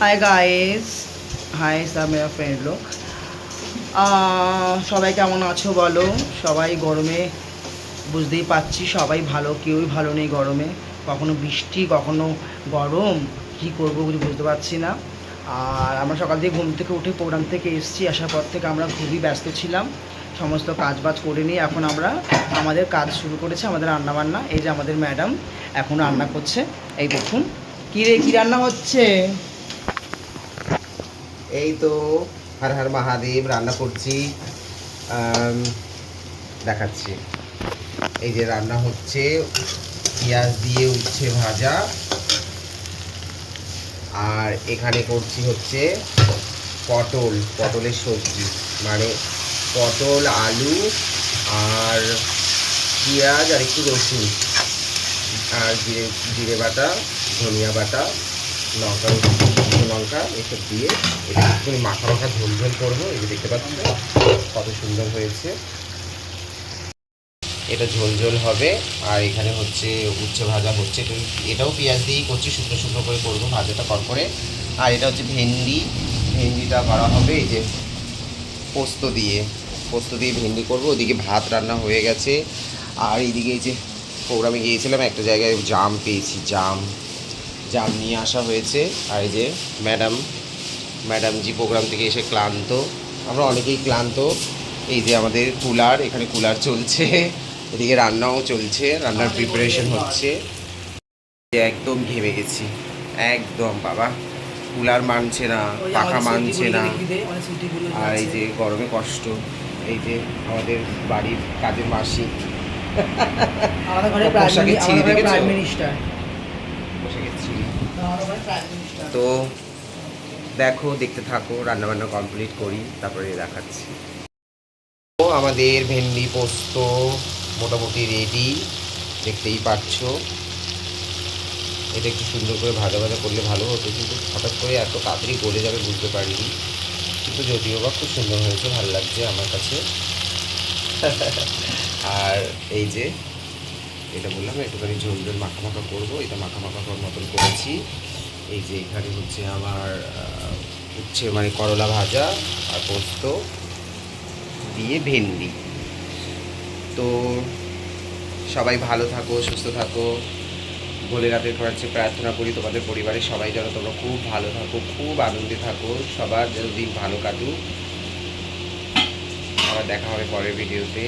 Hi guys. हाय सब मेरा friend लोग। সবাই কেমন আছো বলো? সবাই গরমে বুঝতেই পারছি, সবাই ভালো, কেউই ভালো নেই গরমে। কখনো বৃষ্টি, কখনো গরম, কী করবো কিছু বুঝতে পারছি না। আর আমরা সকাল থেকে ঘুম থেকে উঠে প্রোগ্রাম থেকে এসেছি, আসার পর থেকে আমরা খুবই ব্যস্ত ছিলাম। সমস্ত কাজ বাজ করে নিয়ে এখন আমরা আমাদের কাজ শুরু করেছি, আমাদের রান্নাবান্না। এই যে আমাদের ম্যাডাম এখন রান্না করছে, এই দেখুন। কী রে, কী রান্না হচ্ছে? এই তো হর হর মহাদেব রান্না করছি। দেখাচ্ছি। এই যে রান্না হচ্ছে, পেঁয়াজ দিয়ে উচ্ছে ভাজা। আর এখানে করছি হচ্ছে পটলের সবজি, মানে পটল, আলু আর পেঁয়াজ আর একটু রসুন আর জিরে বাটা, ধনিয়া বাটা, লঙ্কা, লঙ্কা এসব দিয়ে এটা একটুখানি মাখা মাখা ঝোল ঝোল করবো। এই যে দেখতে পাচ্ছ কত সুন্দর হয়েছে, এটা ঝোল ঝোল হবে। আর এখানে হচ্ছে উচ্ছে ভাজা হচ্ছে, এটাও পেঁয়াজ দিয়েই করছি, শুকনো শুকনো করে করবো ভাজাটা কর করে। আর এটা হচ্ছে ভেন্ডিটা করা হবে এই যে পোস্ত দিয়ে ভেন্ডি করবো। ওদিকে ভাত রান্না হয়ে গেছে। আর এইদিকে এই যে প্রোগ্রামে গিয়েছিলাম, একটা জায়গায় জাম পেয়েছি, জাম নিয়ে আসা হয়েছে। আর এই যে ম্যাডামজি প্রোগ্রাম থেকে এসে ক্লান্ত, আমরা অনেকেই ক্লান্ত। এই যে আমাদের এখানে কুলার চলছে, এদিকে রান্নাও চলছে, রান্নার প্রিপারেশন হচ্ছে। একদম ঘেমে গেছি, একদম বাবা, কুলার মানছে না, পাখা মানছে না। আর এই যে গরমে কষ্ট। এই যে আমাদের বাড়ির কাজের মাসি, পোশাকের ছিঁড়ে দেখেছো? পোশাকের ছিঁড়ে। তো দেখো, দেখতে থাকো, রান্নাবান্না কমপ্লিট করি, তারপরে দেখাচ্ছি। তো আমাদের ভেন্ডি পোস্ত মোটামুটি রেডি, দেখতেই পাচ্ছ। এটা একটু সুন্দর করে ভাজা ভাজা করলে ভালো হতো, কিন্তু হঠাৎ করে এত তাড়াতাড়ি গলে যাবে বুঝতে পারিনি। কিন্তু যদিও বা খুব সুন্দর হয়েছে, ভালো লাগছে আমার কাছে। আর এই যে এটা বললাম একটুখানি ঝোল ঝোল মাখা মাখা করবো, এটা মাখা মাখা মতন করেছি। এই যে এখানে হচ্ছে আমার উচ্ছে মানে করলা ভাজা আর পোস্ত দিয়ে ভেন্ডি। তো সবাই ভালো থাকো, সুস্থ থাকো। ভোলেনাথের কাছে প্রার্থনা করি তোমাদের পরিবারের সবাই যেন তোমরা খুব ভালো থাকো, খুব আনন্দে থাকো, সবার যেন দিন ভালো কাটুক। আবার দেখা হবে পরের ভিডিওতে।